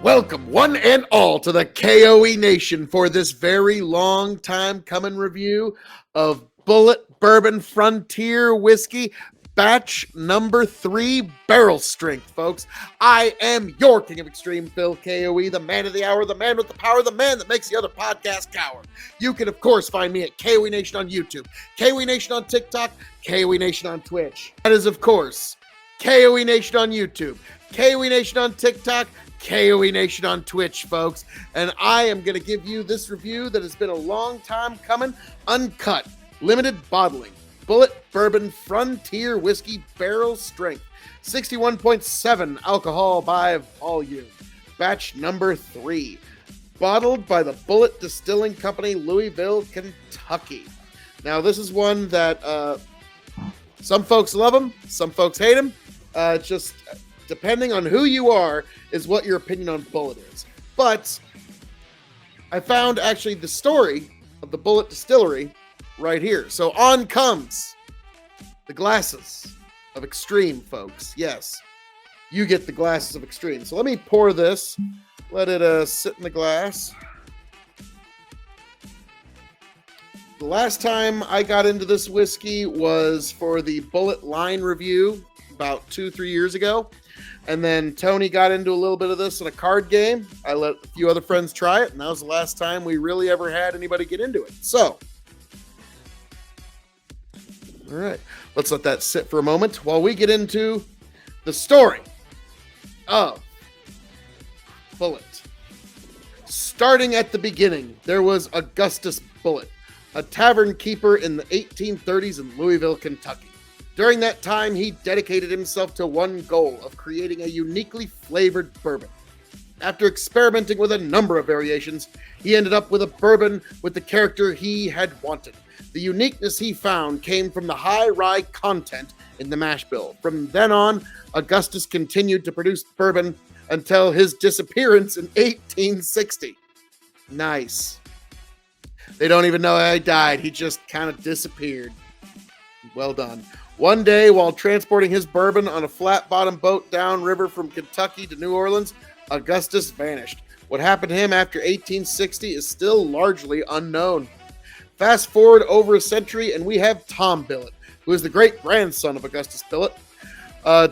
Welcome, one and all, to the K.O.E. Nation for this very long time coming review of Bulleit Bourbon Frontier Whiskey, batch number 3, barrel strength, folks. I am your king of extreme, Phil K.O.E., the man of the hour, the man with the power, the man that makes the other podcast cower. You can, of course, find me at K.O.E. Nation on YouTube, K.O.E. Nation on TikTok, K.O.E. Nation on Twitch. That is, of course, K.O.E. Nation on YouTube, K.O.E. Nation on TikTok, K.O.E. Nation on Twitch, folks. And I am going to give you this review that has been a long time coming, uncut, limited bottling, Bulleit Bourbon Frontier Whiskey Barrel Strength, 61.7 alcohol by volume, batch number 3, bottled by the Bulleit Distilling Company, Louisville, Kentucky. Now, this is one that some folks love them, some folks hate them. Just depending on who you are is what your opinion on Bulleit is. But I found actually the story of the Bulleit Distillery right here. So on comes the glasses of extreme, folks. Yes, you get the glasses of extreme. So let me pour this, let it sit in the glass. The last time I got into this whiskey was for the Bulleit line review about 2-3 years ago. And then Tony got into a little bit of this in a card game. I let a few other friends try it, and that was the last time we really ever had anybody get into it. So, all right, let's let that sit for a moment while we get into the story of Bulleit. Starting at the beginning, there was Augustus Bulleit, a tavern keeper in the 1830s in Louisville, Kentucky. During that time, he dedicated himself to one goal of creating a uniquely flavored bourbon. After experimenting with a number of variations, he ended up with a bourbon with the character he had wanted. The uniqueness he found came from the high rye content in the mash bill. From then on, Augustus continued to produce bourbon until his disappearance in 1860. Nice. They don't even know how he died. He just kind of disappeared. Well done. One day, while transporting his bourbon on a flat-bottom boat downriver from Kentucky to New Orleans, Augustus vanished. What happened to him after 1860 is still largely unknown. Fast forward over a century, and we have Tom Bulleit, who is the great-grandson of Augustus Bulleit.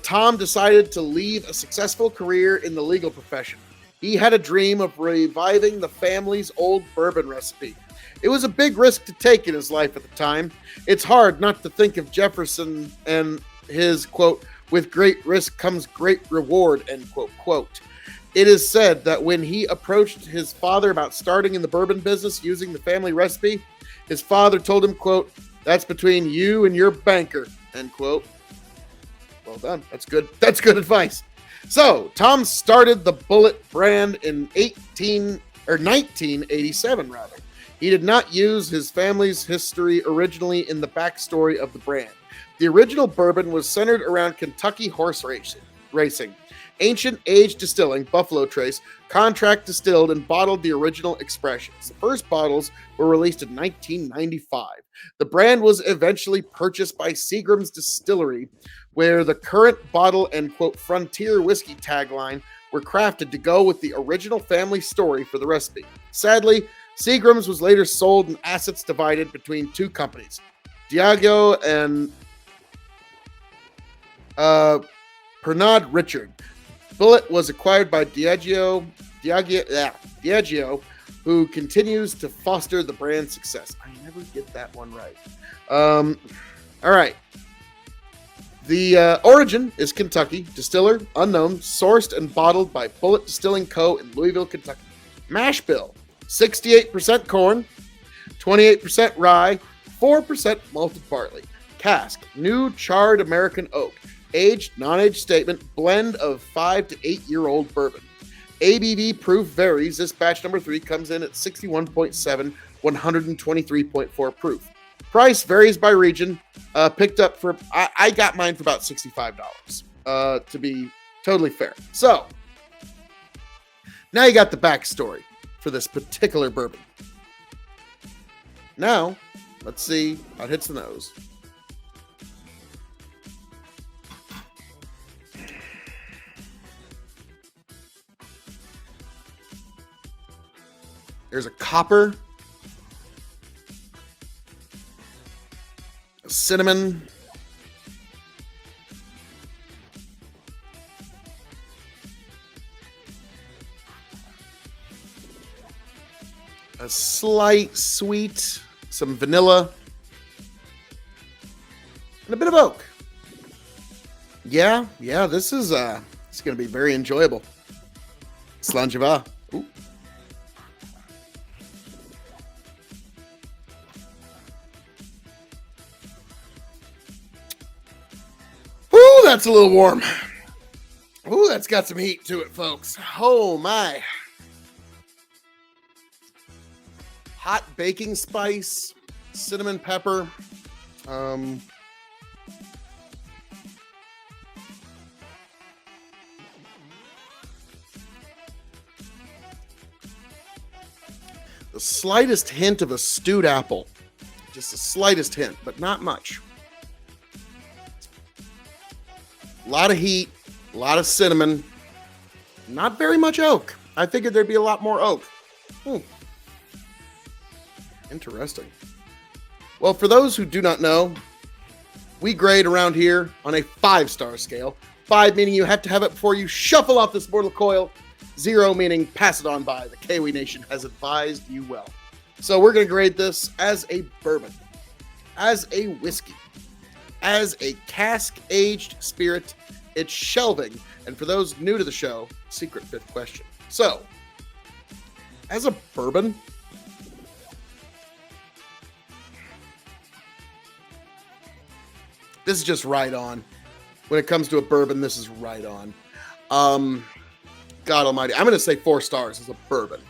Tom decided to leave a successful career in the legal profession. He had a dream of reviving the family's old bourbon recipe. It was a big risk to take in his life at the time. It's hard not to think of Jefferson and his, quote, "with great risk comes great reward," end quote, quote. It is said that when he approached his father about starting in the bourbon business using the family recipe, his father told him, quote, "That's between you and your banker," end quote. Well done. That's good. That's good advice. So, Tom started the Bulleit brand in 1987, rather. He did not use his family's history originally in the backstory of the brand. The original bourbon was centered around Kentucky horse racing. Ancient aged distilling, Buffalo Trace, contract distilled and bottled the original expressions. The first bottles were released in 1995. The brand was eventually purchased by Seagram's Distillery, where the current bottle and, quote, "Frontier Whiskey" tagline were crafted to go with the original family story for the recipe. Sadly, Seagram's was later sold and assets divided between two companies, Diageo and Pernod Ricard. Bulleit was acquired by Diageo, who continues to foster the brand's success. I never get that one right. All right. The origin is Kentucky. Distiller, unknown. Sourced and bottled by Bulleit Distilling Co. in Louisville, Kentucky. Mash bill: 68% corn, 28% rye, 4% malted barley. Cask: new charred American oak. Aged, non-aged statement, blend of 5 to 8 year old bourbon. ABV proof varies. This batch number 3 comes in at 61.7, 123.4 proof. Price varies by region. Picked up for, I got mine for about $65, to be totally fair. So, now you got the backstory for this particular bourbon. Now, let's see how it hits the nose. There's a copper, a cinnamon, a slight sweet, some vanilla, and a bit of oak. Yeah, this is it's going to be very enjoyable. Slanjava. Ooh. Ooh, that's a little warm. Ooh, that's got some heat to it, folks. Oh my. Hot baking spice, cinnamon pepper, the slightest hint of a stewed apple. Just the slightest hint, but not much. A lot of heat, a lot of cinnamon, not very much oak. I figured there'd be a lot more oak. Interesting. Well, for those who do not know, we grade around here on a 5-star scale. 5 meaning you have to have it before you shuffle off this mortal coil. 0 meaning pass it on by. The K.O.E Nation has advised you well. So we're going to grade this as a bourbon, as a whiskey, as a cask-aged spirit. It's shelving. And for those new to the show, secret 5th question. So, as a bourbon, this is just right on. When it comes to a bourbon, this is right on. God almighty. I'm going to say 4 stars as a bourbon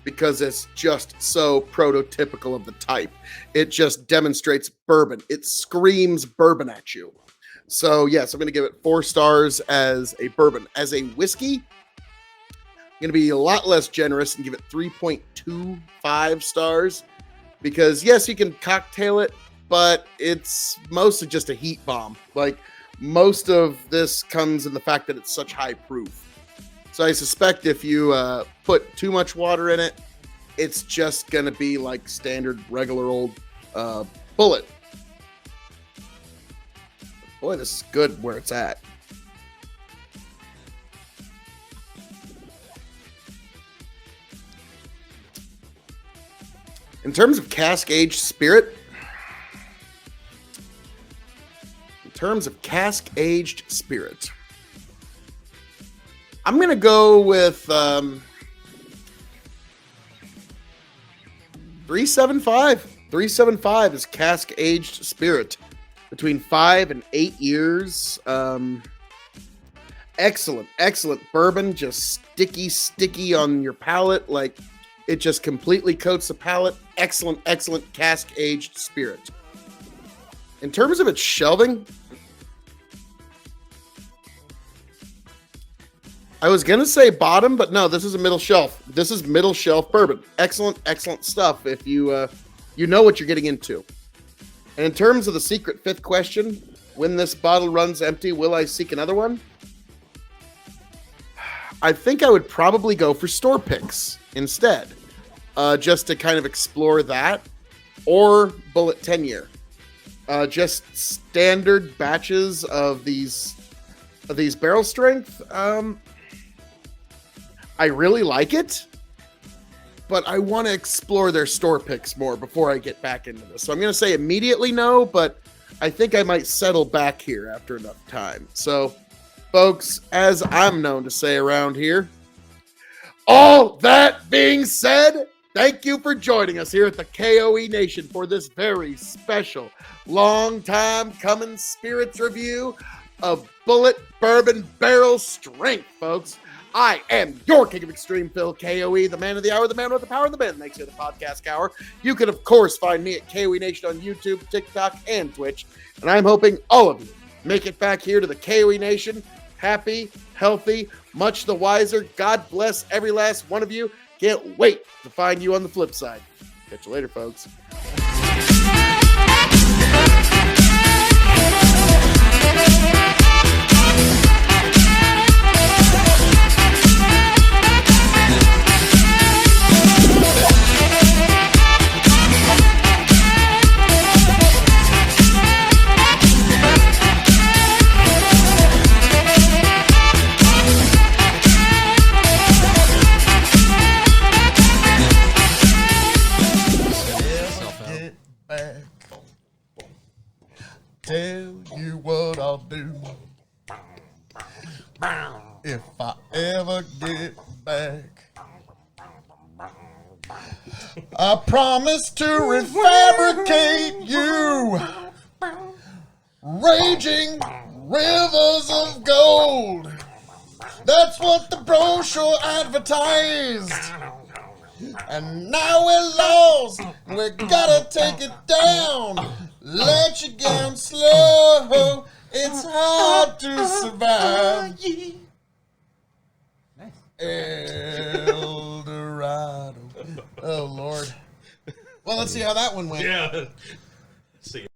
because it's just so prototypical of the type. It just demonstrates bourbon. It screams bourbon at you. So, yes, I'm going to give it 4 stars as a bourbon. As a whiskey, I'm going to be a lot less generous and give it 3.25 stars because, yes, you can cocktail it, but it's mostly just a heat bomb. Like, most of this comes in the fact that it's such high proof. So I suspect if you put too much water in it, it's just going to be like standard, regular old Bulleit. Boy, this is good where it's at. In terms of cask-aged spirit, I'm going to go with 375. 375 is cask-aged spirit. Between 5 and 8 years. Excellent bourbon. Just sticky on your palate. Like, it just completely coats the palate. Excellent cask-aged spirit. In terms of its shelving, I was going to say bottom, but no, this is a middle shelf. This is middle shelf bourbon. Excellent stuff if you know what you're getting into. And in terms of the secret 5th question, when this bottle runs empty, will I seek another one? I think I would probably go for store picks instead, just to kind of explore that, or Bulleit 10-year. Just standard batches of these barrel strength. I really like it, but I want to explore their store picks more before I get back into this. So I'm going to say immediately no, but I think I might settle back here after enough time. So, folks, as I'm known to say around here, all that being said, thank you for joining us here at the K.O.E Nation for this very special, long time coming spirits review of Bulleit Bourbon Barrel Strength, folks. I am your King of Extreme, Phil K.O.E, the man of the hour, the man with the power, the man that makes it the podcast hour. You can, of course, find me at K.O.E Nation on YouTube, TikTok, and Twitch. And I'm hoping all of you make it back here to the K.O.E Nation happy, healthy, much the wiser. God bless every last one of you. Can't wait to find you on the flip side. Catch you later, folks. do. If I ever get back, I promise to refabricate you. Raging rivers of gold. That's what the brochure advertised. And now we're lost. We gotta take it down. Let you down slow. It's hard to survive. El Dorado. Oh, Lord. Well, let's see how that one went. Yeah. See.